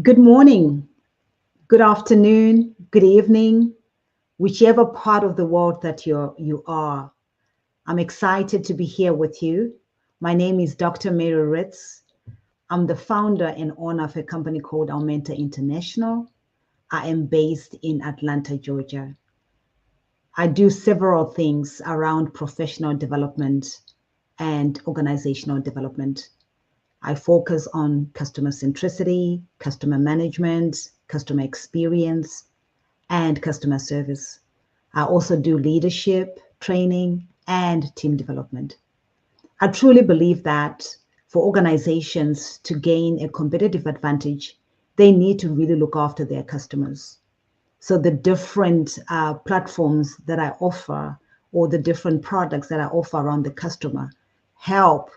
Good morning, good afternoon, good evening, whichever part of the world that you are. I'm excited to be here with you. My name is Dr. Mary Ritz. I'm the founder and owner of a company called Aumenta International. I am based in Atlanta, Georgia. I do several things around professional development and organizational development. I focus on customer centricity, customer management, customer experience, and customer service. I also do leadership, training, and team development. I truly believe that for organizations to gain a competitive advantage, they need to really look after their customers. So the different platforms that I offer or the different products that I offer around the customer help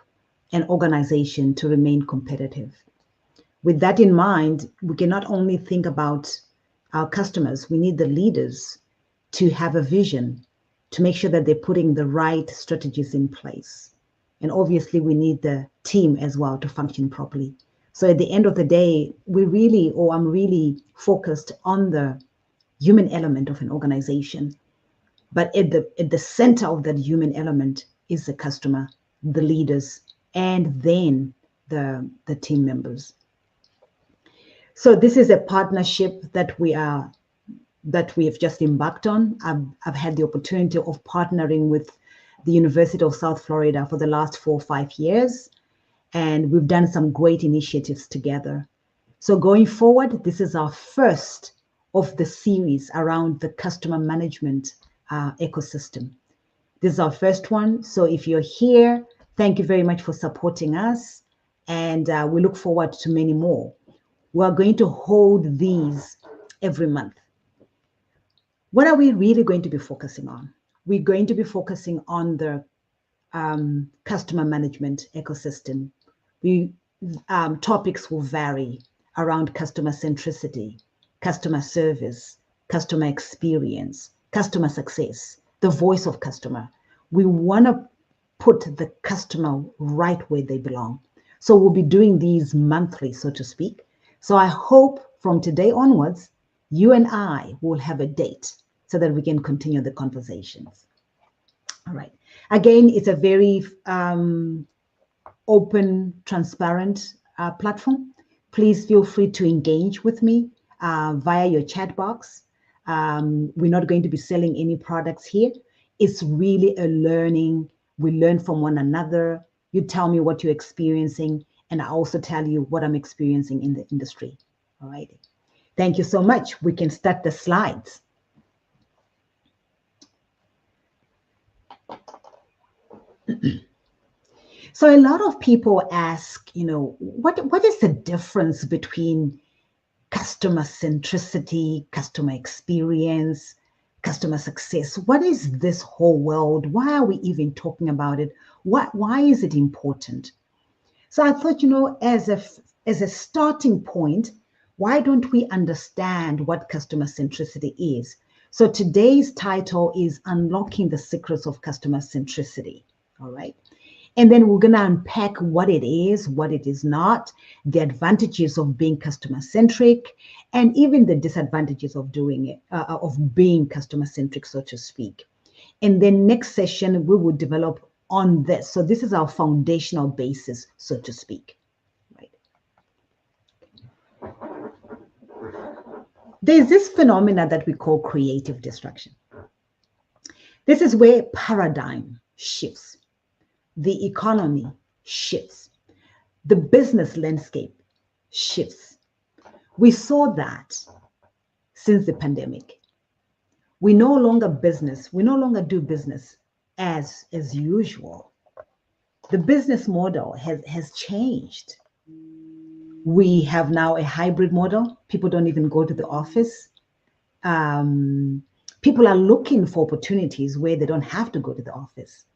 an organization to remain competitive. With that in mind, we can not only think about our customers, we need the leaders to have a vision to make sure that they're putting the right strategies in place. And obviously, we need the team as well to function properly. So at the end of the day, I'm really focused on the human element of an organization. But at the center of that human element is the customer, the leaders, and then the team members. So this is a partnership that we have just embarked on. I've had the opportunity of partnering with the University of South Florida for the last 4 or 5 years, and we've done some great initiatives together. So going forward, this is our first of the series around the customer management ecosystem. This is our first one. So if you're here, thank you very much for supporting us, and we look forward to many more. We are going to hold these every month. What are we really going to be focusing on? We're going to be focusing on the customer management ecosystem. Topics will vary around customer centricity, customer service, customer experience, customer success, the voice of customer. We want to put the customer right where they belong. So we'll be doing these monthly, so to speak. So I hope from today onwards, you and I will have a date so that we can continue the conversations. All right. Again, it's a very open, transparent platform. Please feel free to engage with me via your chat box. We're not going to be selling any products here. It's really a learning. We learn from one another. You tell me what you're experiencing, and I also tell you what I'm experiencing in the industry. All right. Thank you so much. We can start the slides. So a lot of people ask, what is the difference between customer centricity, customer experience, customer success? What is this whole world? Why are we even talking about it? Why is it important? So I thought, as a starting point, why don't we understand what customer centricity is? So today's title is Unlocking the Secrets of Customer Centricity. All right. And then we're going to unpack what it is not, the advantages of being customer centric, and even the disadvantages of doing it, of being customer centric, so to speak. And then next session, we will develop on this. So this is our foundational basis, so to speak. Right. There's this phenomena that we call creative destruction. This is where paradigm shifts. The economy shifts. The business landscape shifts. We saw that since the pandemic. We no longer do business as usual. The business model has changed. We have now a hybrid model. People don't even go to the office. People are looking for opportunities where they don't have to go to the office.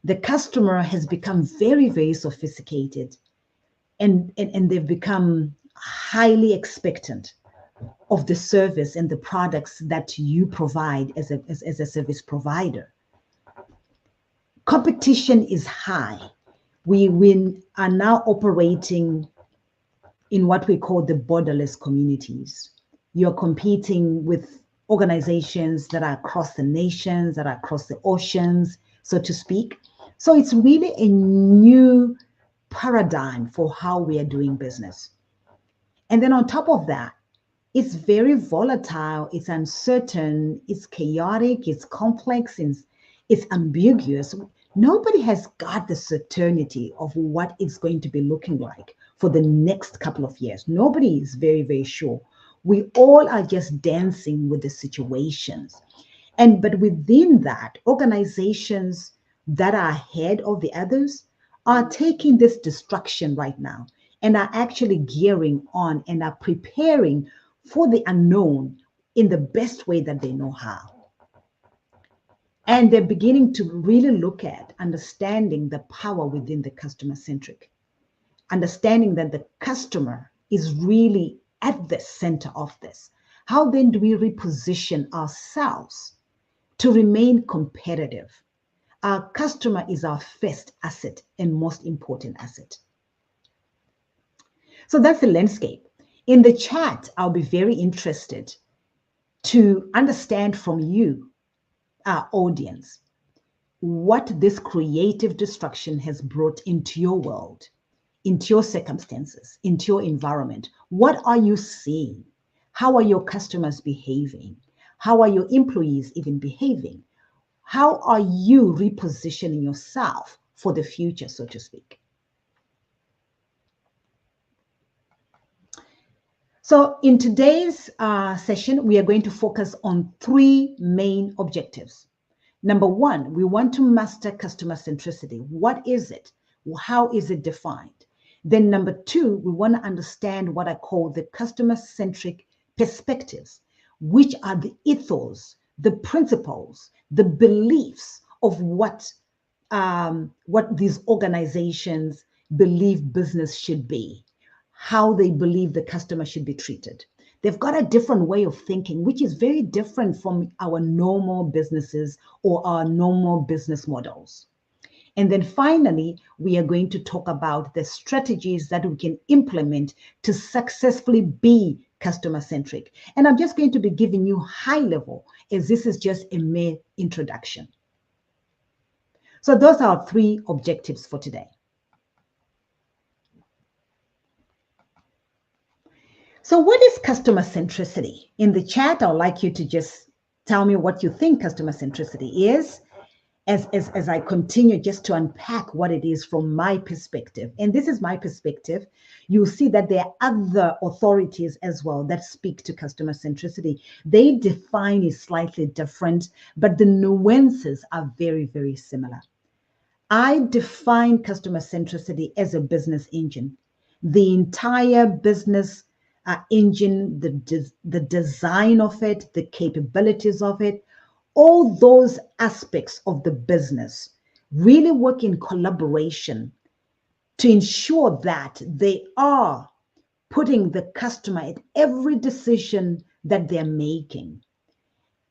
The customer has become very, very sophisticated, and they've become highly expectant of the service and the products that you provide as a service provider. Competition is high. We are now operating in what we call the borderless communities. You're competing with organizations that are across the nations, that are across the oceans, so to speak. So it's really a new paradigm for how we are doing business. And then on top of that, it's very volatile, it's uncertain, it's chaotic, it's complex, it's ambiguous. Nobody has got the certainty of what it's going to be looking like for the next couple of years. Nobody is very, very sure. We all are just dancing with the situations. But within that, organizations that are ahead of the others are taking this destruction right now and are actually gearing on and are preparing for the unknown in the best way that they know how. And they're beginning to really look at understanding the power within the customer centric, understanding that the customer is really at the center of this. How then do we reposition ourselves to remain competitive? Our customer is our first asset and most important asset. So that's the landscape. In the chat, I'll be very interested to understand from you, our audience, what this creative destruction has brought into your world, into your circumstances, into your environment. What are you seeing? How are your customers behaving? How are your employees even behaving? How are you repositioning yourself for the future, so to speak? So in today's session, we are going to focus on three main objectives. Number one, we want to master customer centricity. What is it? How is it defined? Then number two, we want to understand what I call the customer-centric perspectives, which are the ethos, the principles, the beliefs of what these organizations believe business should be, how they believe the customer should be treated. They've got a different way of thinking, which is very different from our normal businesses or our normal business models. And then finally, we are going to talk about the strategies that we can implement to successfully be customer-centric. And I'm just going to be giving you high level, as this is just a mere introduction. So those are our three objectives for today. So what is customer centricity? In the chat, I'd like you to just tell me what you think customer centricity is, as I continue just to unpack what it is from my perspective. And this is my perspective. You'll see that there are other authorities as well that speak to customer centricity. They define it slightly different, but the nuances are very, very similar. I define customer centricity as a business engine. The entire business engine, the design of it, the capabilities of it, all those aspects of the business really work in collaboration to ensure that they are putting the customer at every decision that they're making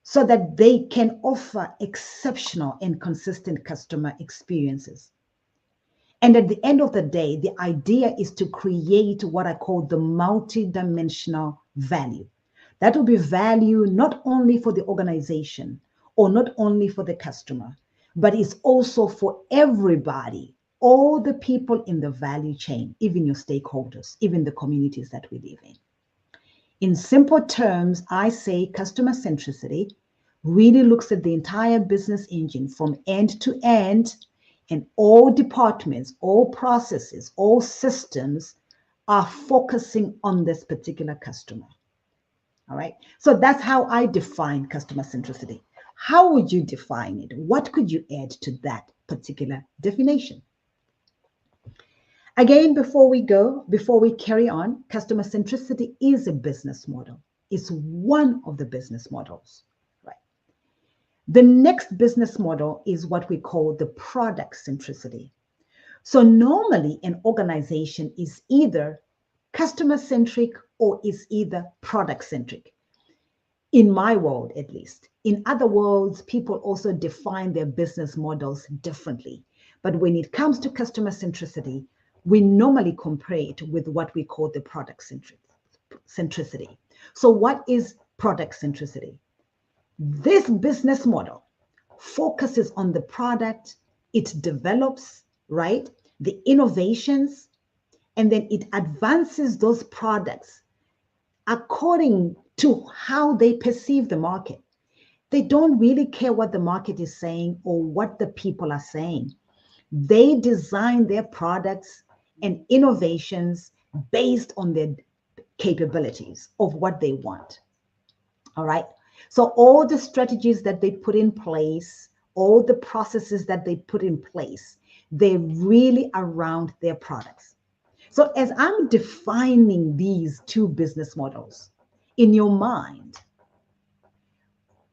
so that they can offer exceptional and consistent customer experiences. And at the end of the day, the idea is to create what I call the multidimensional value. That will be value not only for the organization or not only for the customer, but it's also for everybody, all the people in the value chain, even your stakeholders, even the communities that we live in. In simple terms, I say customer centricity really looks at the entire business engine from end to end, and all departments, all processes, all systems are focusing on this particular customer. All right. So that's how I define customer centricity. How would you define it? What could you add to that particular definition? Again, before we carry on, customer centricity is a business model. It's one of the business models. The next business model is what we call the product centricity. So normally an organization is either customer centric or is either product centric. In my world, at least. In other worlds, people also define their business models differently. But when it comes to customer centricity, we normally compare it with what we call the product centricity. So what is product centricity? This business model focuses on the product, it develops, right, the innovations, and then it advances those products according to how they perceive the market. They don't really care what the market is saying or what the people are saying. They design their products and innovations based on their capabilities of what they want. All right. So all the strategies that they put in place, all the processes that they put in place, they're really around their products. So as I'm defining these two business models in your mind,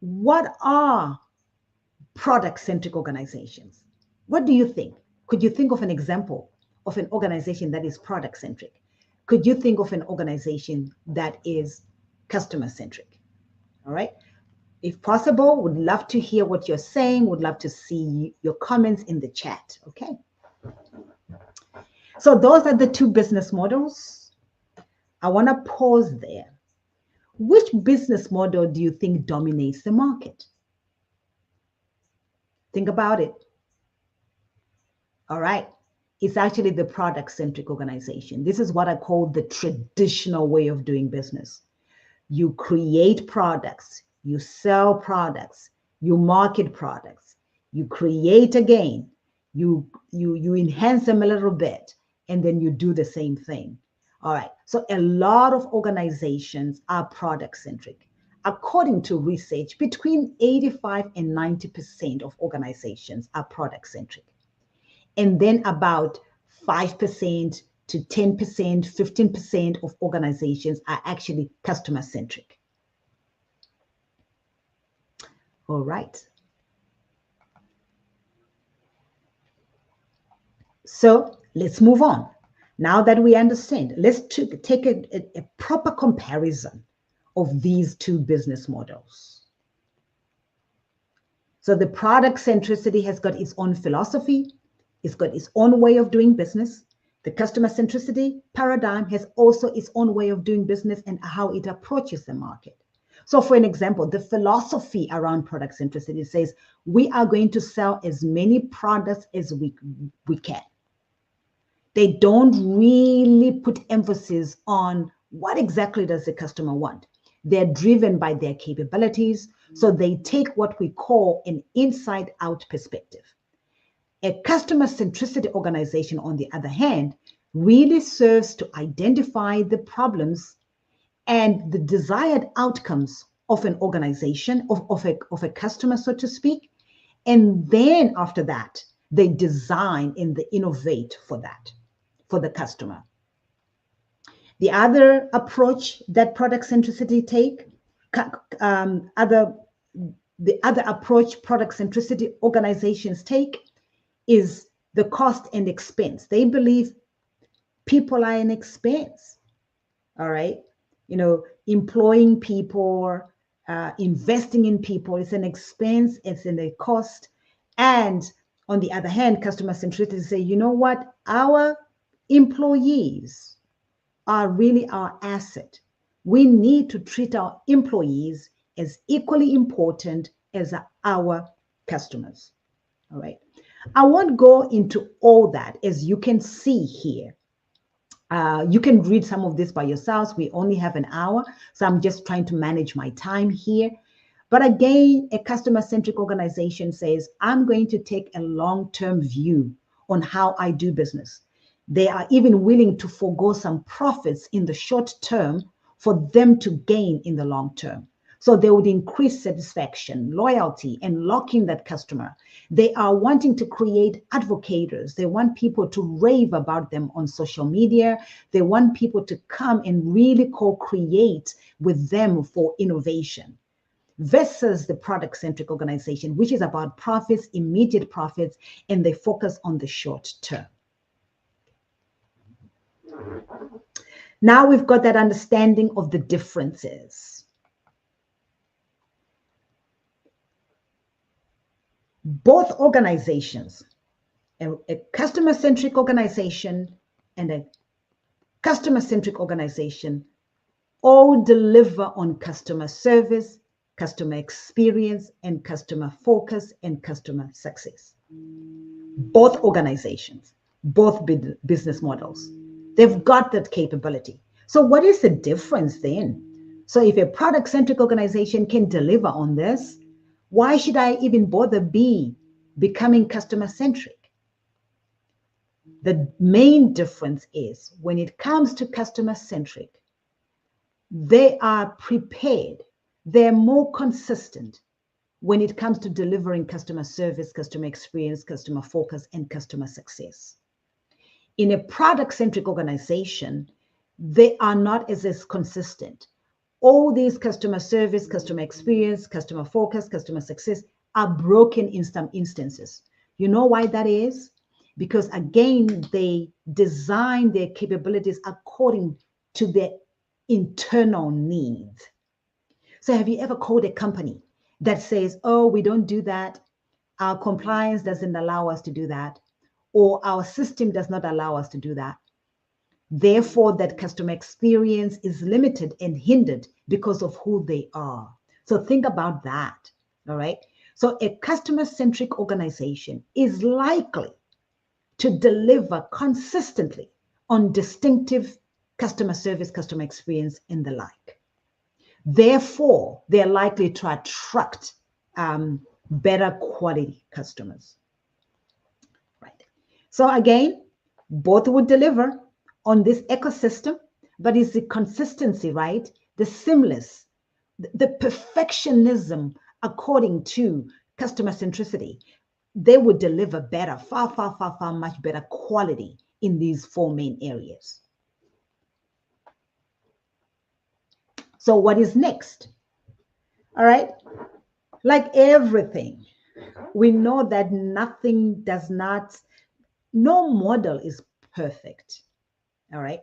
what are product-centric organizations? What do you think? Could you think of an example of an organization that is product-centric? Could you think of an organization that is customer-centric? All right. If possible, would love to hear what you're saying, would love to see your comments in the chat, okay? So those are the two business models. I want to pause there. Which business model do you think dominates the market? Think about it. All right. It's actually the product-centric organization. This is what I call the traditional way of doing business. You create products, you sell products, you market products, you create again, you enhance them a little bit, and then you do the same thing. All right. So a lot of organizations are product-centric. According to research, between 85 and 90% of organizations are product-centric. And then about 5% to 10%, 15% of organizations are actually customer-centric. All right. So let's move on. Now that we understand, let's take a proper comparison of these two business models. So the product centricity has got its own philosophy. It's got its own way of doing business. The customer centricity paradigm has also its own way of doing business and how it approaches the market. So for an example, the philosophy around product centricity says we are going to sell as many products as we can. They don't really put emphasis on what exactly does the customer want. They're driven by their capabilities. So they take what we call an inside-out perspective. A customer centricity organization, on the other hand, really serves to identify the problems and the desired outcomes of an organization, of a customer, so to speak. And then after that, they design and they innovate for that, for the customer. The other approach that product centricity the other approach product centricity organizations take is the cost and expense. They believe people are an expense. All right. You know, employing people, investing in people, it's an expense, it's in a cost. And on the other hand, customer centricity say, you know what, our employees are really our asset. We need to treat our employees as equally important as our customers. All right. I won't go into all that, as you can see here. You can read some of this by yourselves. We only have an hour, so I'm just trying to manage my time here. But again, a customer-centric organization says, I'm going to take a long-term view on how I do business. They are even willing to forego some profits in the short term for them to gain in the long term. So they would increase satisfaction, loyalty, and lock in that customer. They are wanting to create advocates. They want people to rave about them on social media. They want people to come and really co-create with them for innovation. Versus the product-centric organization, which is about profits, immediate profits, and they focus on the short term. Now we've got that understanding of the differences. Both organizations, a customer-centric organization and a customer-centric organization all deliver on customer service, customer experience, and customer focus and customer success. Both organizations, both business models, they've got that capability. So what is the difference then? So if a product-centric organization can deliver on this, why should I even bother becoming customer-centric? The main difference is when it comes to customer-centric, they are prepared, they're more consistent when it comes to delivering customer service, customer experience, customer focus, and customer success. In a product-centric organization, they are not as consistent. All these customer service, customer experience, customer focus, customer success are broken in some instances. You know why that is? Because again, they design their capabilities according to their internal needs. So have you ever called a company that says, oh, we don't do that, our compliance doesn't allow us to do that, or our system does not allow us to do that? Therefore, that customer experience is limited and hindered because of who they are. So think about that, all right? So a customer-centric organization is likely to deliver consistently on distinctive customer service, customer experience, and the like. Therefore, they're likely to attract better quality customers. Right. So again, both would deliver on this ecosystem, but it's the consistency, right? The seamless, the perfectionism according to customer centricity. They would deliver better, far much better quality in these four main areas. So what is next? All right. Like everything, we know that no model is perfect. All right.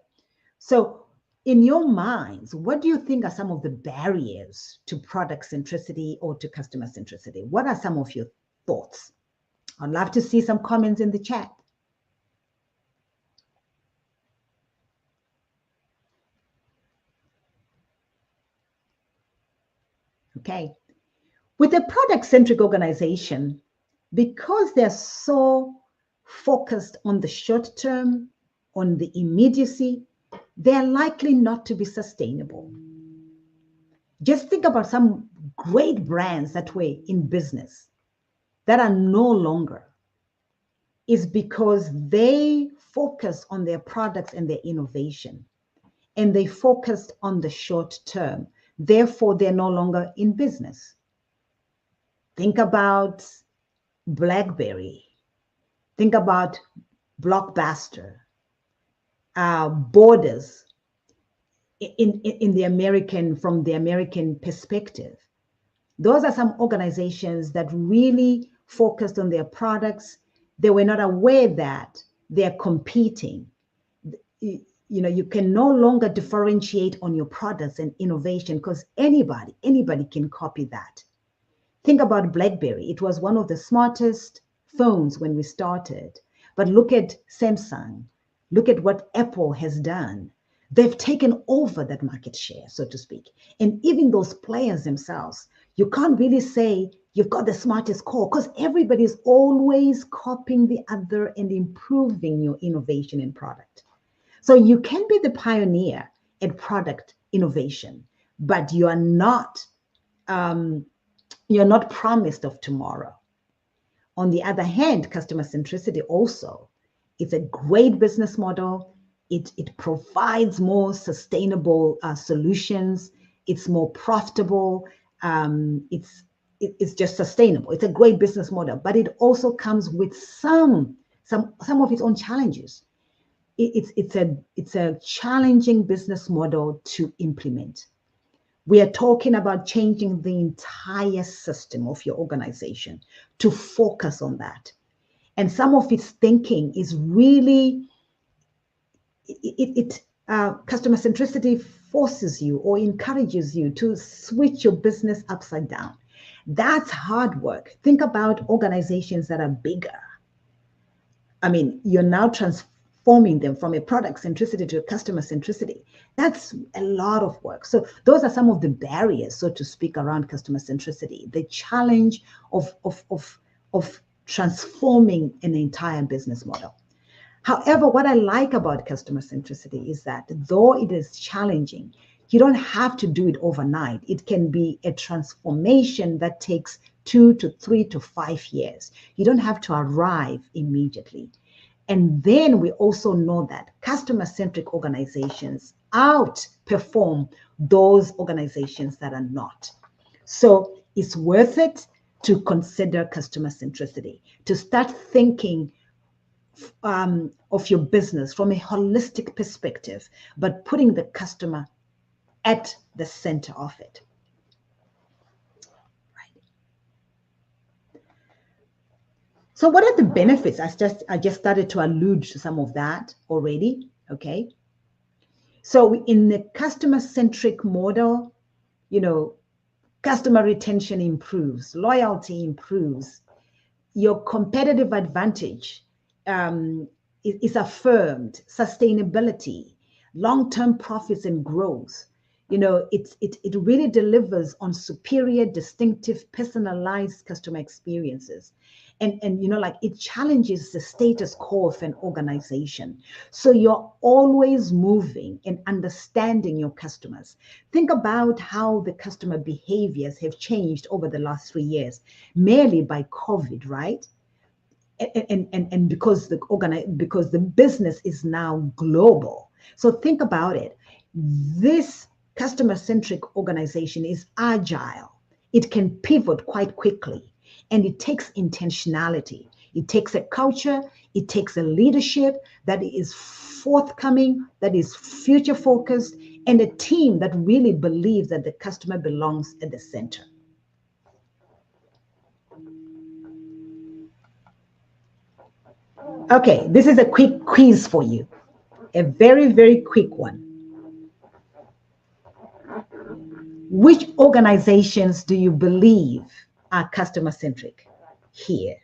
So in your minds, what do you think are some of the barriers to product centricity or to customer centricity? What are some of your thoughts? I'd love to see some comments in the chat. Okay. With a product-centric organization, because they're so focused on the short term, on the immediacy, they're likely not to be sustainable. Just think about some great brands that were in business that are no longer. Is because they focus on their products and their innovation, and they focused on the short term. Therefore, they're no longer in business. Think about BlackBerry. Think about Blockbuster, Borders in the from the American perspective. Those are some organizations that really focused on their products. They were not aware that they're competing. You can no longer differentiate on your products and innovation because anybody can copy that. Think about BlackBerry. It was one of the smartest phones when we started. But look at Samsung. Look at what Apple has done. They've taken over that market share, so to speak. And even those players themselves, you can't really say you've got the smartest core because everybody's always copying the other and improving your innovation and product. So you can be the pioneer at product innovation, but you're not promised of tomorrow. On the other hand, customer centricity also, it's a great business model. It provides more sustainable solutions. It's more profitable. It's just sustainable. It's a great business model, but it also comes with some of its own challenges. It's a challenging business model to implement. We are talking about changing the entire system of your organization to focus on that. And some of its thinking is really, customer centricity forces you or encourages you to switch your business upside down. That's hard work. Think about organizations that are bigger. I mean, you're now transforming them from a product centricity to a customer centricity. That's a lot of work. So those are some of the barriers, so to speak, around customer centricity, the challenge of transforming an entire business model. However, what I like about customer centricity is that though it is challenging, you don't have to do it overnight. It can be a transformation that takes 2 to 3 to 5 years. You don't have to arrive immediately. And then we also know that customer-centric organizations outperform those organizations that are not. So it's worth it to consider customer centricity, to start thinking of your business from a holistic perspective, but putting the customer at the center of it. Right. So what are the benefits? I just started to allude to some of that already. Okay. So in the customer-centric model, customer retention improves, loyalty improves, your competitive advantage is affirmed, sustainability, long-term profits and growth. It really delivers on superior, distinctive, personalized customer experiences. And it challenges the status quo of an organization. So you're always moving and understanding your customers. Think about how the customer behaviors have changed over the last 3 years, merely by COVID, right? And because the business is now global. So think about it. This customer-centric organization is agile. It can pivot quite quickly, and it takes intentionality. It takes a culture, it takes a leadership that is forthcoming, that is future-focused, and a team that really believes that the customer belongs at the center. Okay, this is a quick quiz for you. A very, very quick one. Which organizations do you believe are customer-centric here?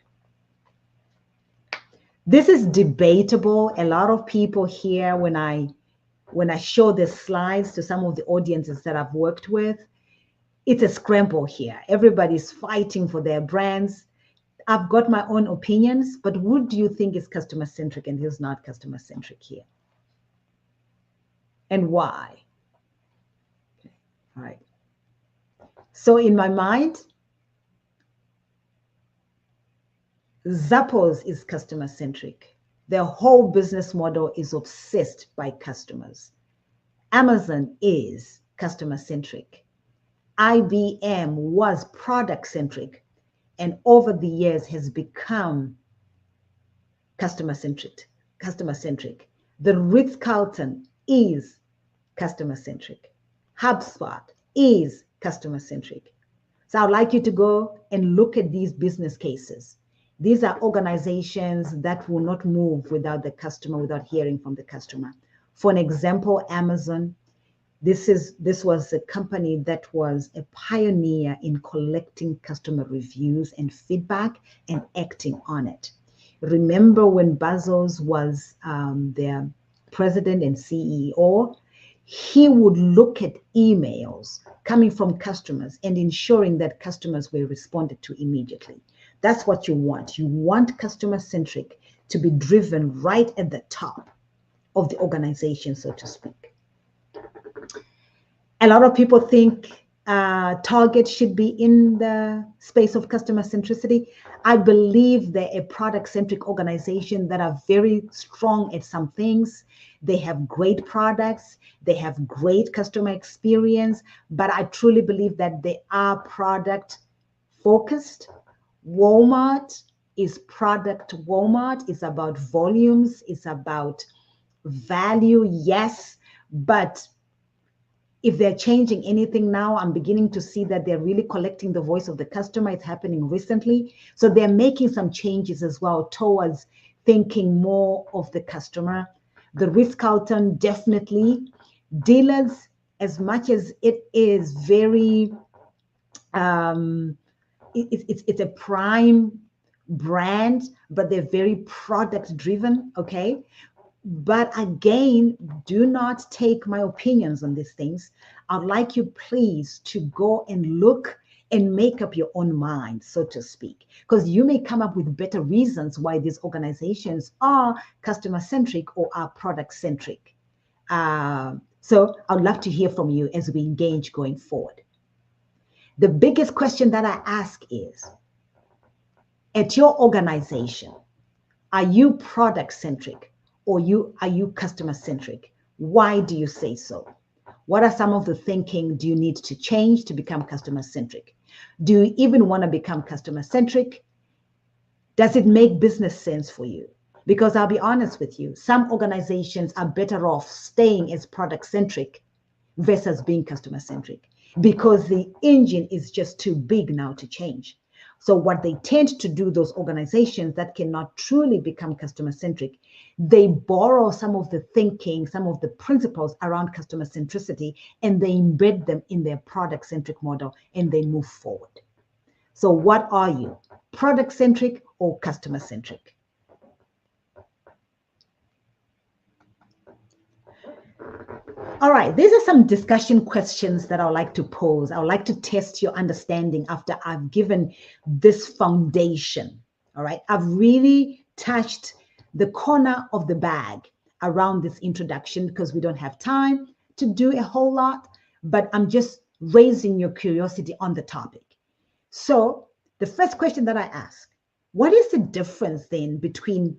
This is debatable. A lot of people here, when I show the slides to some of the audiences that I've worked with, it's a scramble here. Everybody's fighting for their brands. I've got my own opinions, but who do you think is customer-centric and who's not customer-centric here? And why? Okay. All right. So in my mind, Zappos is customer-centric. Their whole business model is obsessed by customers. Amazon is customer-centric. IBM was product-centric, and over the years has become customer-centric. The Ritz-Carlton is customer-centric. HubSpot is customer-centric. So I'd like you to go and look at these business cases. These are organizations that will not move without the customer, without hearing from the customer. For an example, Amazon. This was a company that was a pioneer in collecting customer reviews and feedback and acting on it. Remember when Bezos was their president and CEO, he would look at emails coming from customers and ensuring that customers were responded to immediately. That's what you want. You want customer-centric to be driven right at the top of the organization, so to speak. A lot of people think Target should be in the space of customer centricity. I believe they're a product-centric organization that are very strong at some things. They have great products. They have great customer experience, but I truly believe that they are product-focused. Walmart is product. Walmart is about volumes. It's about value, yes, but if they're changing anything now, I'm beginning to see that they're really collecting the voice of the customer. It's happening recently. So they're making some changes as well towards thinking more of the customer. The Ritz-Carlton, definitely. Dealers, as much as it is very, it's a prime brand, but they're very product driven, okay? But again, do not take my opinions on these things. I'd like you, please, to go and look and make up your own mind, so to speak, because you may come up with better reasons why these organizations are customer centric or are product centric. So I'd love to hear from you as we engage going forward. The biggest question that I ask is, at your organization, are you product centric or are you customer centric? Why do you say so? What are some of the thinking do you need to change to become customer centric? Do you even want to become customer centric? Does it make business sense for you? Because I'll be honest with you, some organizations are better off staying as product centric versus being customer centric because the engine is just too big now to change. So what they tend to do, those organizations that cannot truly become customer centric, they borrow some of the thinking, some of the principles around customer centricity, and they embed them in their product centric model and they move forward. So what are you, product centric or customer centric? All right, these are some discussion questions that I would like to pose. I would like to test your understanding after I've given this foundation. All right, I've really touched the corner of the bag around this introduction because we don't have time to do a whole lot, but I'm just raising your curiosity on the topic. So the first question that I ask, what is the difference then between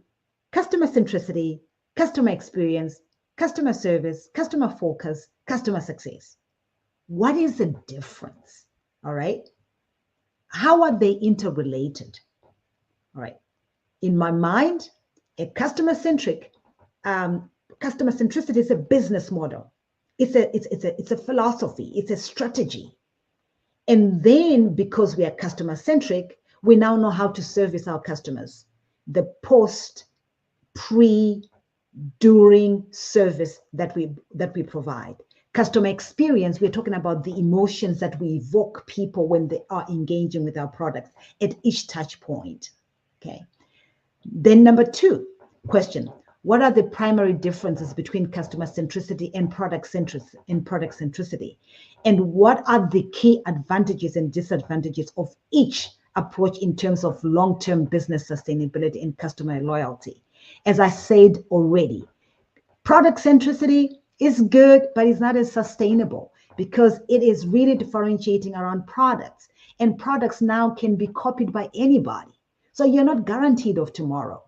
customer centricity, customer experience, customer service, customer focus, customer success? What is the difference? All right. How are they interrelated? All right. In my mind, a customer centricity is a business model. It's a philosophy. It's a strategy. And then because we are customer centric, we now know how to service our customers. The post, pre, during service that we provide. Customer experience, we're talking about the emotions that we evoke people when they are engaging with our products at each touch point. Okay. Then number 2 question, what are the primary differences between customer centricity and product centricity? And what are the key advantages and disadvantages of each approach in terms of long-term business sustainability and customer loyalty? As I said already, product centricity is good, but it's not as sustainable because it is really differentiating around products, and products now can be copied by anybody. So you're not guaranteed of tomorrow.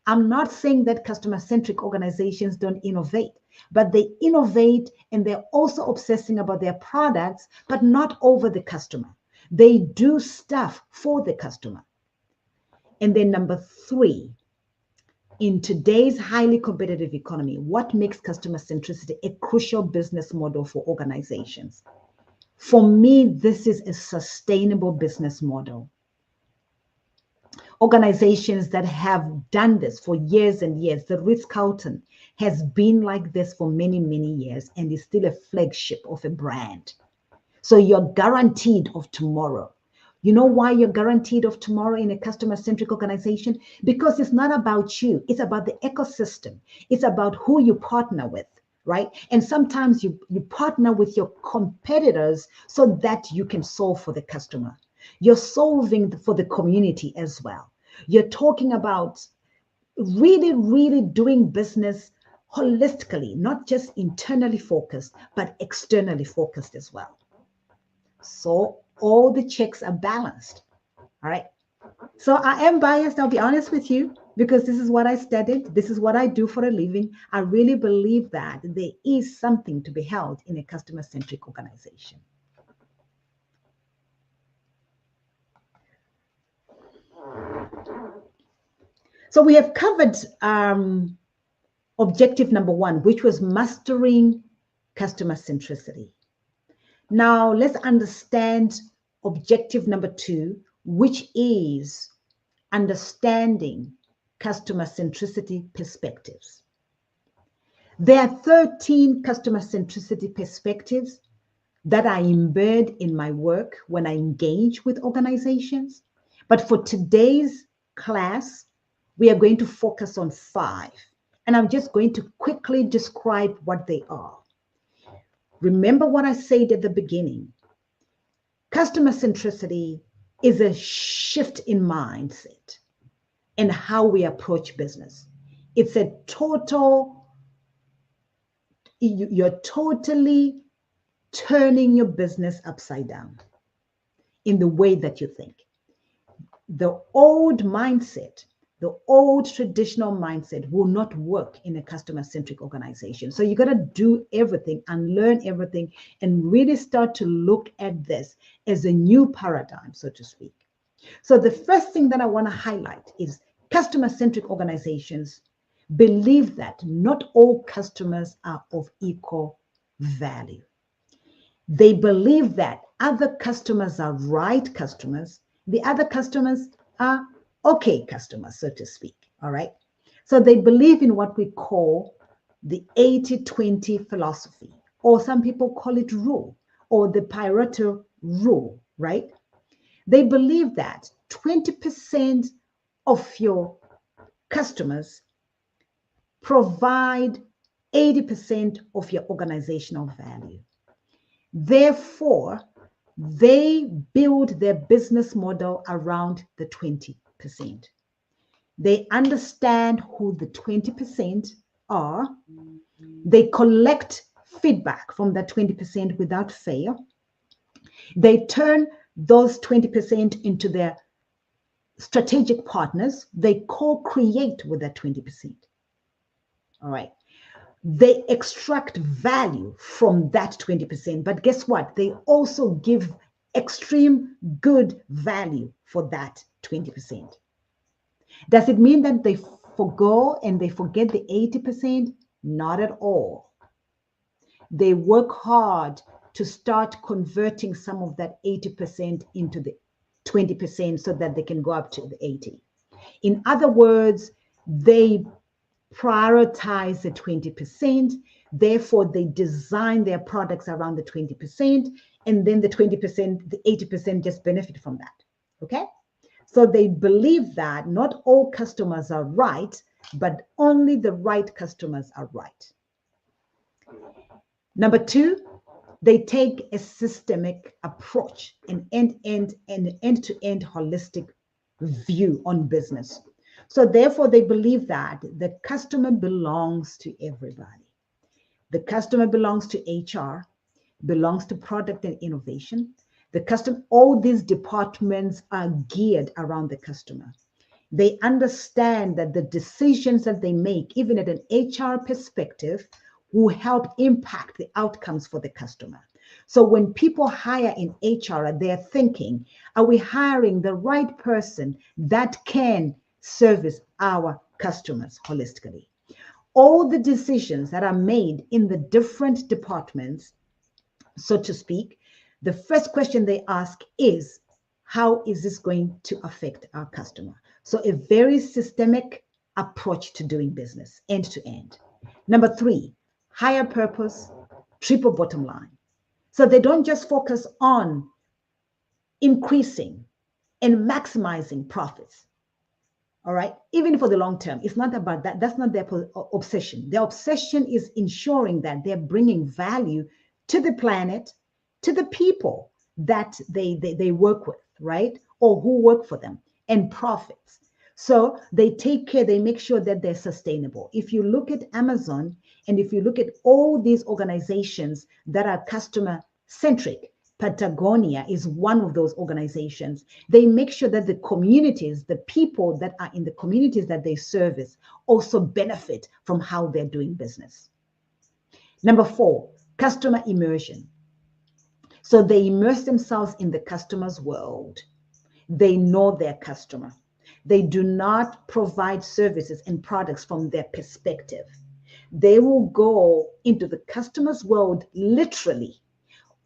I'm not saying that customer-centric organizations don't innovate, but they innovate and they're also obsessing about their products, but not over the customer. They do stuff for the customer. And then number 3, in today's highly competitive economy, what makes customer centricity a crucial business model for organizations? For me, this is a sustainable business model. Organizations that have done this for years and years, the Ritz has been like this for many, many years and is still a flagship of a brand. So you're guaranteed of tomorrow. You know why you're guaranteed of tomorrow in a customer-centric organization? Because it's not about you. It's about the ecosystem. It's about who you partner with, right? And sometimes you partner with your competitors so that you can solve for the customer. You're solving for the community as well. You're talking about really, really doing business holistically, not just internally focused, but externally focused as well. So all the checks are balanced. All right. So I am biased, I'll be honest with you, because this is what I studied. This is what I do for a living. I really believe that there is something to be held in a customer-centric organization. So we have covered objective number 1, which was mastering customer centricity. Now let's understand objective number 2, which is understanding customer centricity perspectives. There are 13 customer centricity perspectives that I embed in my work when I engage with organizations. But for today's class, we are going to focus on 5. And I'm just going to quickly describe what they are. Remember what I said at the beginning. Customer centricity is a shift in mindset and how we approach business. It's a you're totally turning your business upside down in the way that you think. The old mindset, the old traditional mindset will not work in a customer-centric organization. So you got to do everything and learn everything and really start to look at this as a new paradigm, so to speak. So the first thing that I want to highlight is customer-centric organizations believe that not all customers are of equal value. They believe that other customers are right customers, the other customers are okay customers, so to speak. All right. So they believe in what we call the 80-20 philosophy, or some people call it rule, or the Pareto rule, right? They believe that 20% of your customers provide 80% of your organizational value. Therefore, they build their business model around the 20%. They understand who the 20% are. They collect feedback from that 20% without fail. They turn those 20% into their strategic partners. They co-create with that 20%. All right. They extract value from that 20%. But guess what? They also give extreme good value for that 20%. Does it mean that they forgo and they forget the 80%? Not at all. They work hard to start converting some of that 80% into the 20% so that they can go up to the 80. In other words, they prioritize the 20%. Therefore, they design their products around the 20%, and then the 20%, the 80% just benefit from that. Okay? So they believe that not all customers are right, but only the right customers are right. Number two, they take a systemic approach, an end-to-end holistic view on business. So therefore, they believe that the customer belongs to everybody. The customer belongs to HR, belongs to product and innovation. All these departments are geared around the customer. They understand that the decisions that they make, even at an HR perspective, will help impact the outcomes for the customer. So when people hire in HR, they're thinking, are we hiring the right person that can service our customers holistically? All the decisions that are made in the different departments, so to speak, the first question they ask is, how is this going to affect our customer? So a very systemic approach to doing business, end to end. Number three, higher purpose, triple bottom line. So they don't just focus on increasing and maximizing profits. All right. Even for the long term, it's not about that. That's not their obsession. Their obsession is ensuring that they're bringing value to the planet, to the people that they work with, right? Or who work for them, and profits. So they take care, they make sure that they're sustainable. If you look at Amazon, and if you look at all these organizations that are customer centric, Patagonia is one of those organizations. They make sure that the communities, the people that are in the communities that they service, also benefit from how they're doing business. Number four, customer immersion. So they immerse themselves in the customer's world. They know their customer. They do not provide services and products from their perspective. They will go into the customer's world literally,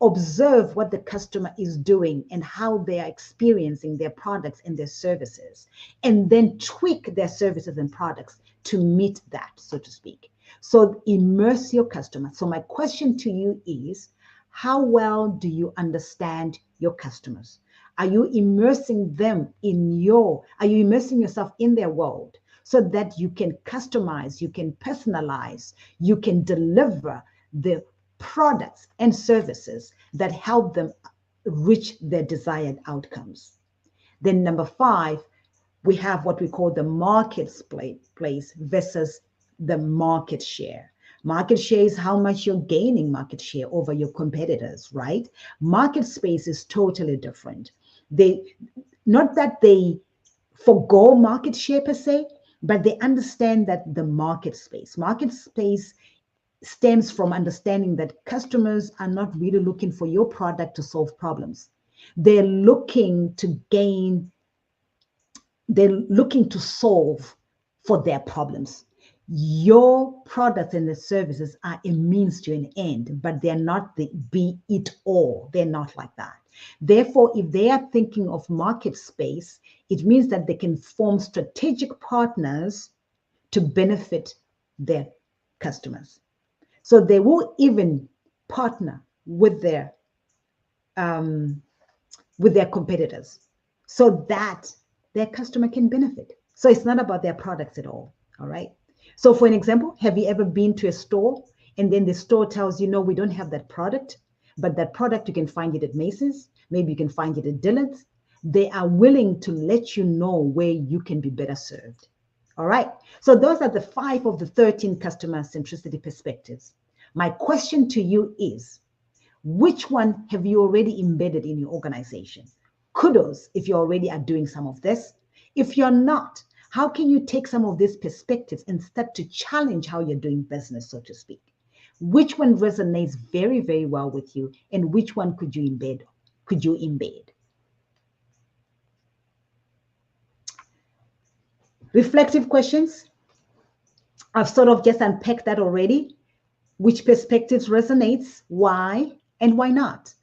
observe what the customer is doing and how they are experiencing their products and their services, and then tweak their services and products to meet that, so to speak. So immerse your customer. So my question to you is, how well do you understand your customers? Are you immersing yourself in their world so that you can customize, you can personalize, you can deliver the products and services that help them reach their desired outcomes. Then number 5, we have what we call the marketplace versus the market share. Market share is how much you're gaining market share over your competitors, right? Market space is totally different. Not that they forgo market share per se, but they understand that the market space stems from understanding that customers are not really looking for your product to solve problems. They're looking to gain, they're looking to solve for their problems. Your products and the services are a means to an end, but they're not the be it all. They're not like that. Therefore, if they are thinking of market space, it means that they can form strategic partners to benefit their customers. So they will even partner with their competitors so that their customer can benefit. So it's not about their products at all. All right. So for an example, have you ever been to a store and then the store tells you, no, we don't have that product, but that product you can find it at Macy's, maybe you can find it at Dillard's. They are willing to let you know where you can be better served. All right. So those are the 5 of the 13 customer centricity perspectives. My question to you is, which one have you already embedded in your organization? Kudos if you already are doing some of this. If you're not, how can you take some of these perspectives and start to challenge how you're doing business, so to speak? Which one resonates very, very well with you, and which one could you embed? Reflective questions. I've sort of just unpacked that already. Which perspectives resonates? Why? And why not?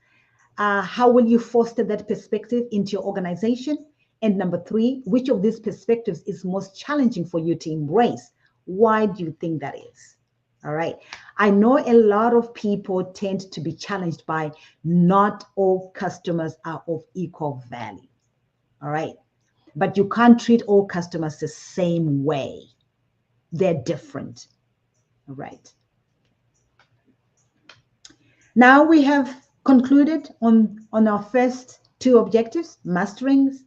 How will you foster that perspective into your organization? And number 3, which of these perspectives is most challenging for you to embrace? Why do you think that is? All right. I know a lot of people tend to be challenged by not all customers are of equal value. All right. But you can't treat all customers the same way. They're different. All right. Now we have concluded on our first 2 objectives, mastering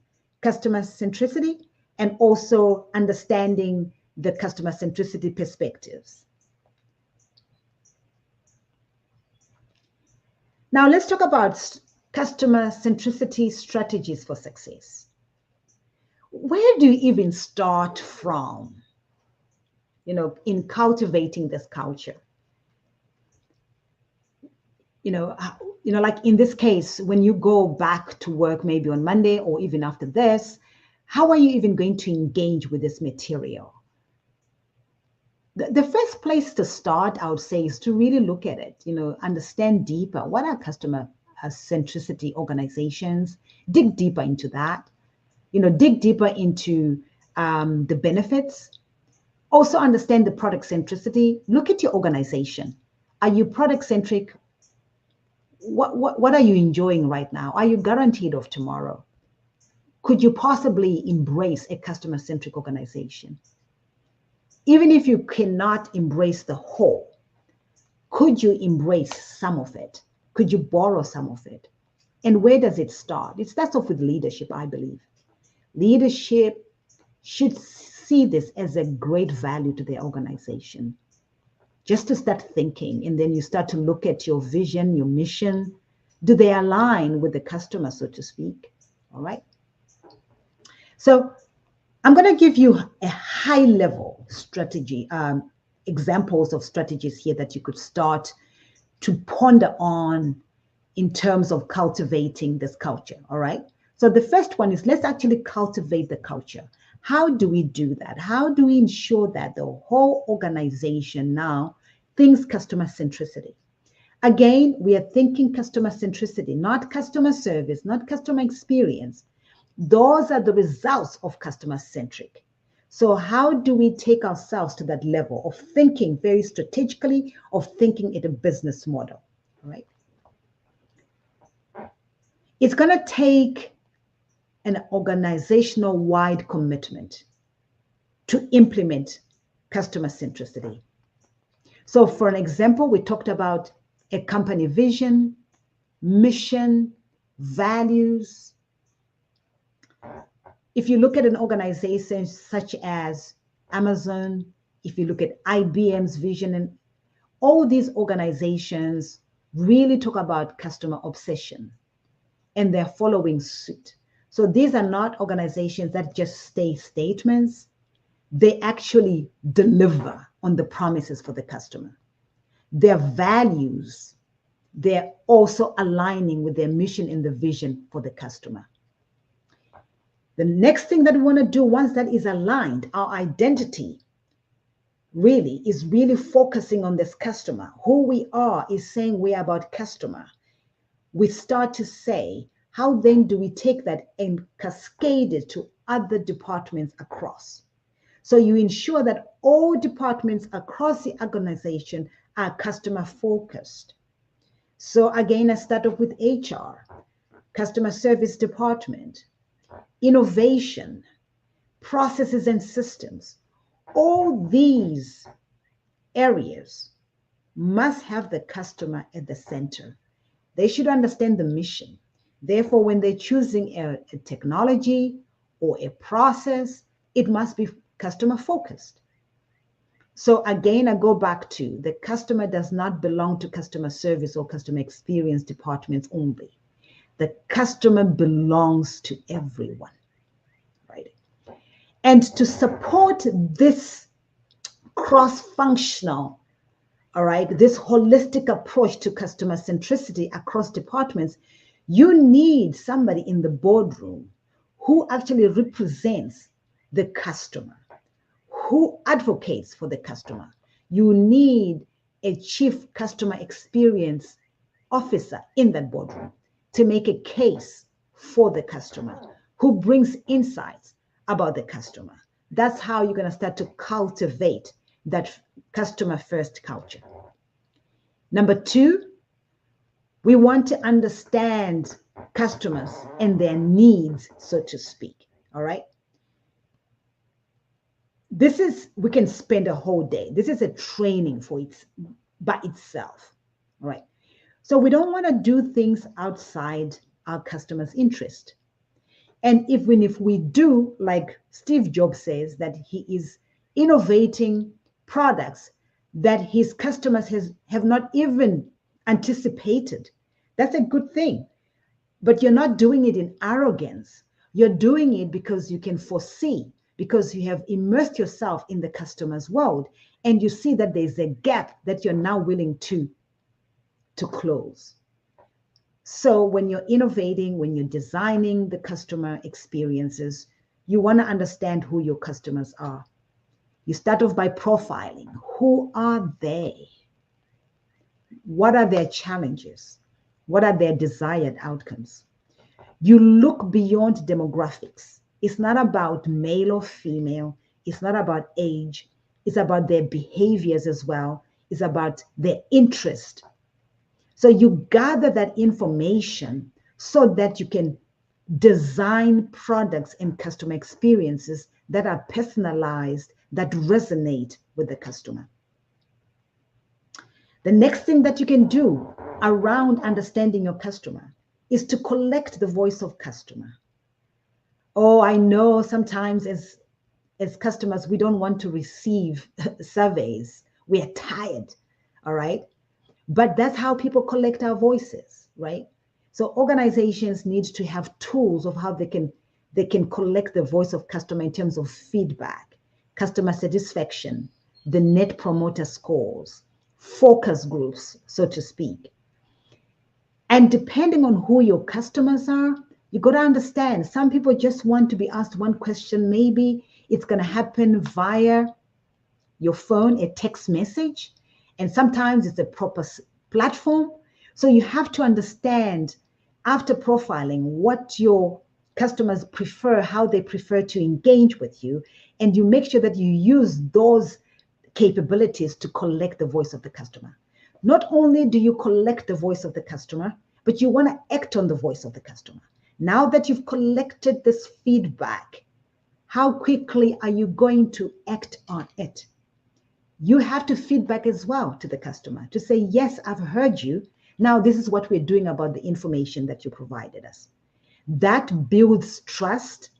customer centricity and also understanding the customer centricity perspectives. Now let's talk about customer centricity strategies for success. Where do you even start from, in cultivating this culture? Like in this case, when you go back to work, maybe on Monday or even after this, how are you even going to engage with this material? The first place to start, I would say, is to really look at it, understand deeper. What are customer centricity organizations? Dig deeper into that, dig deeper into the benefits. Also understand the product centricity. Look at your organization. Are you product centric? What are you enjoying right now? Are you guaranteed of tomorrow? Could you possibly embrace a customer-centric organization? Even if you cannot embrace the whole, could you embrace some of it? Could you borrow some of it? And where does it start? It starts off with leadership, I believe. Leadership should see this as a great value to their organization. Just to start thinking, and then you start to look at your vision, your mission. Do they align with the customer, so to speak? All right. So I'm going to give you a high-level strategy, examples of strategies here that you could start to ponder on in terms of cultivating this culture. All right. So the first one is, let's actually cultivate the culture. How do we do that? How do we ensure that the whole organization now thinks customer centricity? Again, we are thinking customer centricity, not customer service, not customer experience. Those are the results of customer centric. So how do we take ourselves to that level of thinking very strategically, of thinking at a business model? All right. It's going to take an organizational wide commitment. to implement customer centricity. So for an example, we talked about a company vision, mission, values. If you look at an organization such as Amazon, if you look at IBM's vision, and all these organizations really talk about customer obsession, and they're following suit. So these are not organizations that just say statements. They actually deliver on the promises for the customer. Their values, they're also aligning with their mission and the vision for the customer. The next thing that we want to do once that is aligned, our identity really is really focusing on this customer. Who we are is saying we're about customer. We start to say, how then do we take that and cascade it to other departments across? So you ensure that all departments across the organization are customer focused. So again, I start off with HR, customer service department, innovation, processes and systems. All these areas must have the customer at the center. They should understand the mission. Therefore, when they're choosing a technology or a process, it must be customer focused. So again, I go back to the customer does not belong to customer service or customer experience departments only. The customer belongs to everyone, right? And to support this cross-functional, all right, this holistic approach to customer centricity across departments, you need somebody in the boardroom who actually represents the customer, who advocates for the customer. You need a chief customer experience officer in that boardroom to make a case for the customer, who brings insights about the customer. That's how you're going to start to cultivate that customer first culture. Number two, we want to understand customers and their needs, so to speak. All right. We can spend a whole day. This is a training by itself. All right. So we don't want to do things outside our customers' interest. And even if we do, like Steve Jobs says, that he is innovating products that his customers have not even anticipated, that's a good thing. But you're not doing it in arrogance. You're doing it because you can foresee, because you have immersed yourself in the customer's world, and you see that there's a gap that you're now willing to close. So when you're innovating, when you're designing the customer experiences, you want to understand who your customers are. You start off by profiling. Who are they? What are their challenges? What are their desired outcomes? You look beyond demographics. It's not about male or female. It's not about age. It's about their behaviors as well. It's about their interest. So you gather that information so that you can design products and customer experiences that are personalized, that resonate with the customer. The next thing that you can do around understanding your customer is to collect the voice of customer. Oh, I know sometimes as customers, we don't want to receive surveys. We are tired, all right? But that's how people collect our voices, right? So organizations need to have tools of how they can collect the voice of customer in terms of feedback, customer satisfaction, the net promoter scores, focus groups, so to speak. And depending on who your customers are, you got to understand, some people just want to be asked one question. Maybe it's going to happen via your phone, a text message, and sometimes it's a proper platform. So you have to understand, after profiling, what your customers prefer, how they prefer to engage with you, and you make sure that you use those capabilities to collect the voice of the customer. Not only do you collect the voice of the customer, but you want to act on the voice of the customer. Now that you've collected this feedback, How quickly are you going to act on it? You have to feedback as well to the customer to say, yes, I've heard you. Now, this is what we're doing about the information that you provided us. That builds trust,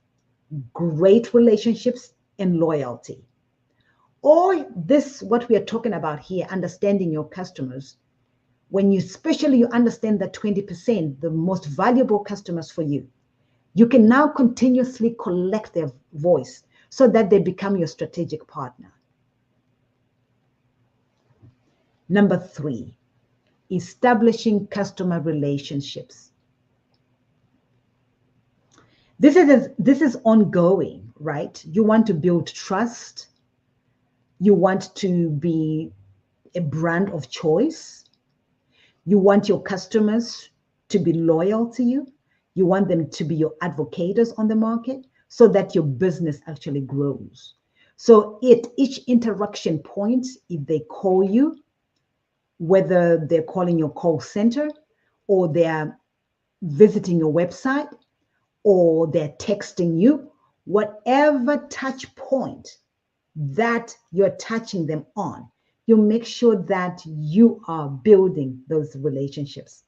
great relationships, and loyalty. Or this, what we are talking about here, understanding your customers. When you, especially you understand that 20%, the most valuable customers for you, you can now continuously collect their voice so that they become your strategic partner. Number 3, establishing customer relationships. This is ongoing, right? You want to build trust. You want to be a brand of choice. You want your customers to be loyal to you. You want them to be your advocates on the market so that your business actually grows. So at each interaction point, if they call you, whether they're calling your call center or they're visiting your website or they're texting you, whatever touch point that you're touching them on, you make sure that you are building those relationships.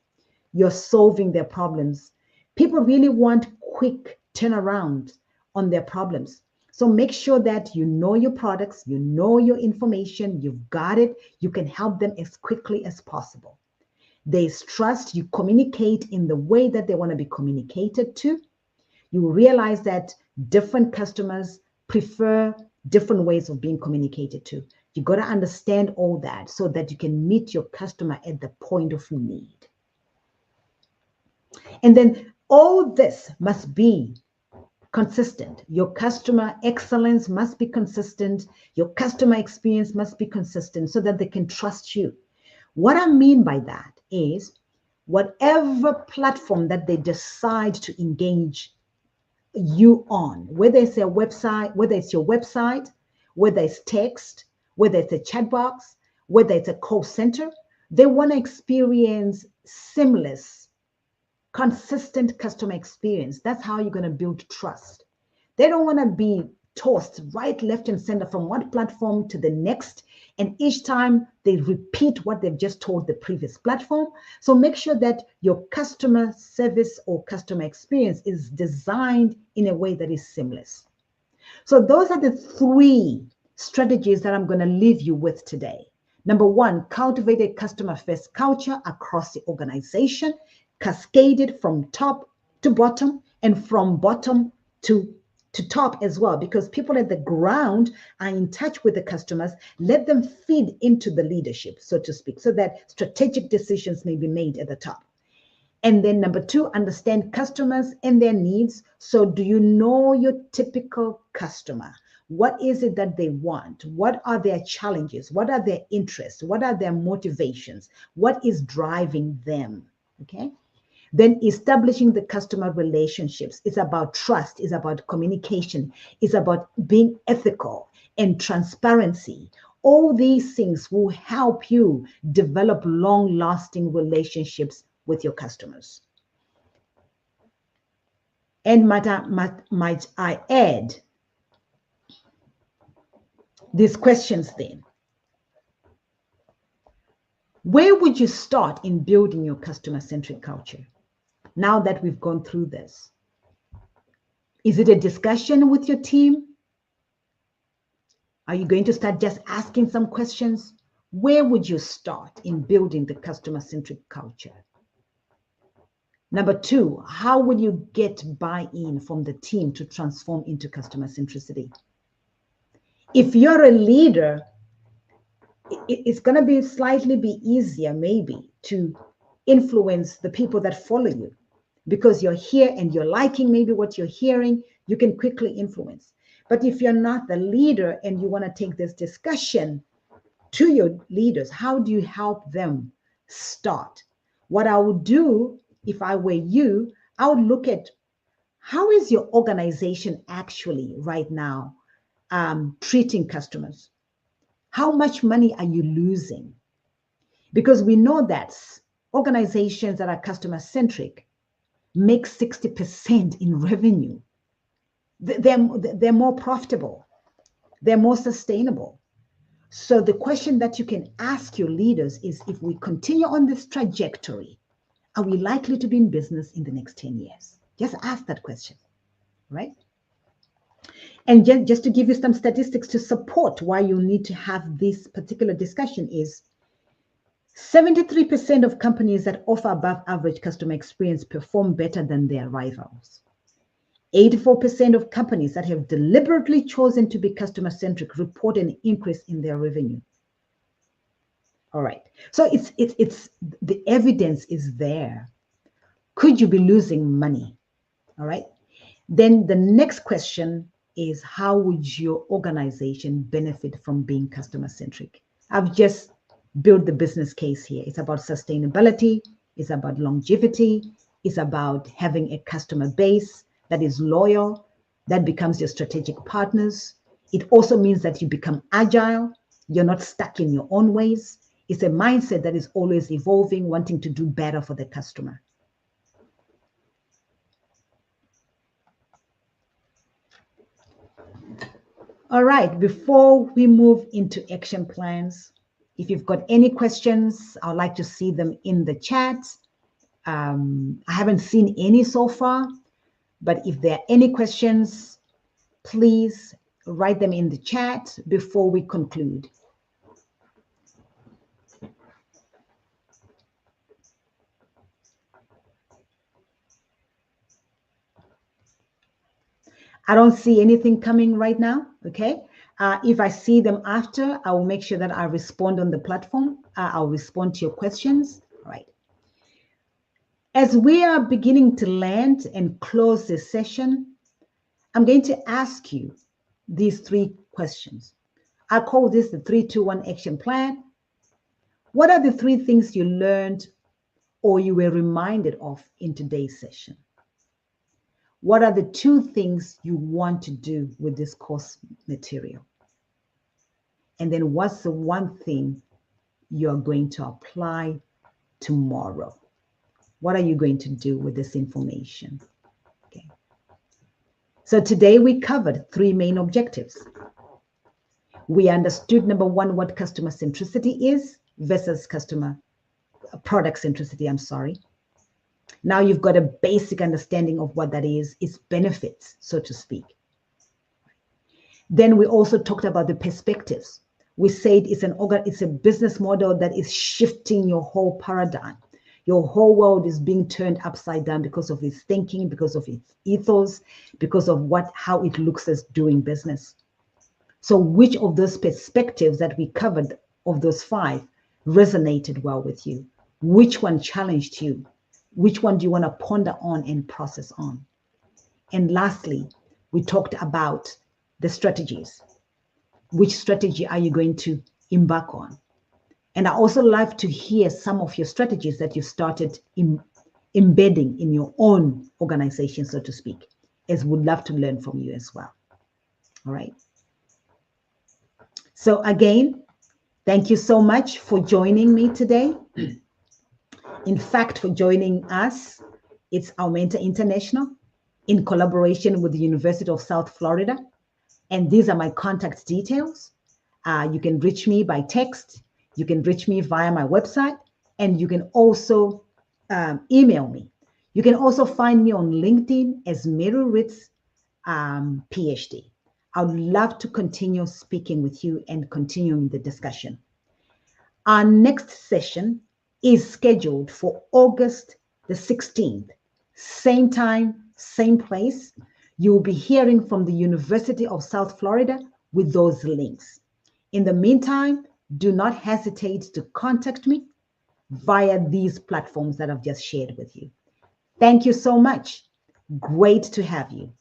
You're solving their problems. People really want quick turnaround on their problems. So make sure that you know your products, you know your information, you've got it. You can help them as quickly as possible. There's trust. You communicate in the way that they want to be communicated to. You realize that different customers prefer different ways of being communicated to. You got to understand all that so that you can meet your customer at the point of need. And then all this must be consistent. Your customer excellence must be consistent. Your customer experience must be consistent so that they can trust you. What I mean by that is whatever platform that they decide to engage you on, whether it's a website, whether it's your website, whether it's text, whether it's a chat box, whether it's a call center, they want to experience seamless, consistent customer experience. That's how you're going to build trust. They don't want to be tossed right, left, and center from one platform to the next. And each time they repeat what they've just told the previous platform. So make sure that your customer service or customer experience is designed in a way that is seamless. So those are the 3 strategies that I'm going to leave you with today. Number 1, cultivate a customer-first culture across the organization, cascaded from top to bottom and from bottom to top as well, because people at the ground are in touch with the customers. Let them feed into the leadership, so to speak, so that strategic decisions may be made at the top. And then number 2, understand customers and their needs. So do you know your typical customer? What is it that they want? What are their challenges? What are their interests? What are their motivations? What is driving them? Okay. Then establishing the customer relationships. It's about trust. It's about communication. It's about being ethical and transparency. All these things will help you develop long-lasting relationships with your customers. And might I add these questions then? Where would you start in building your customer-centric culture? Now that we've gone through this, is it a discussion with your team? Are you going to start just asking some questions? Where would you start in building the customer-centric culture? Number 2, how will you get buy-in from the team to transform into customer centricity? If you're a leader, it's going to be slightly easier maybe to influence the people that follow you, because you're here and you're liking maybe what you're hearing, you can quickly influence. But if you're not the leader and you want to take this discussion to your leaders, how do you help them start? What I would do if I were you, I would look at how is your organization actually right now treating customers? How much money are you losing? Because we know that organizations that are customer centric make 60% in revenue. they're more profitable, they're more sustainable. So the question that you can ask your leaders is, if we continue on this trajectory, are we likely to be in business in the next 10 years? Just ask that question, right? And just to give you some statistics to support why you need to have this particular discussion is 73% of companies that offer above average customer experience perform better than their rivals. 84% of companies that have deliberately chosen to be customer-centric report an increase in their revenue. All right, so it's the evidence is there. Could you be losing money? All right, then the next question is, how would your organization benefit from being customer-centric? I've just built the business case here. It's about sustainability, it's about longevity, it's about having a customer base that is loyal, that becomes your strategic partners. It also means that you become agile, you're not stuck in your own ways. It's a mindset that is always evolving, wanting to do better for the customer. All right, before we move into action plans, if you've got any questions, I'd like to see them in the chat. I haven't seen any so far, but if there are any questions, please write them in the chat before we conclude. I don't see anything coming right now, okay? If I see them after, I will make sure that I respond on the platform. I'll respond to your questions, all right? As we are beginning to land and close this session, I'm going to ask you these 3 questions. I call this the 3-2-1 action plan. What are the 3 things you learned or you were reminded of in today's session? What are the 2 things you want to do with this course material? And then what's the 1 thing you're going to apply tomorrow? What are you going to do with this information? Okay. So today we covered 3 main objectives. We understood, number 1, what customer centricity is versus product centricity, I'm sorry. Now you've got a basic understanding of what that is, its benefits, so to speak. Then we also talked about the perspectives. We said it's a business model that is shifting your whole paradigm. Your whole world is being turned upside down because of its thinking, because of its ethos, because of how it looks as doing business. So which of those perspectives that we covered, of those 5, resonated well with you? Which one challenged you? Which one do you want to ponder on and process on? And lastly, we talked about the strategies. Which strategy are you going to embark on? And I also like to hear some of your strategies that you started embedding in your own organization, so to speak, as we'd love to learn from you as well. All right. So again, thank you so much for joining me today. In fact, for joining us, it's Aumenta International in collaboration with the University of South Florida. And these are my contact details. You can reach me by text. You can reach me via my website. And you can also email me. You can also find me on LinkedIn as Mary Ritz, PhD. I would love to continue speaking with you and continuing the discussion. Our next session is scheduled for August the 16th, same time, same place. You'll be hearing from the University of South Florida with those links. In the meantime, do not hesitate to contact me via these platforms that I've just shared with you. Thank you so much. Great to have you.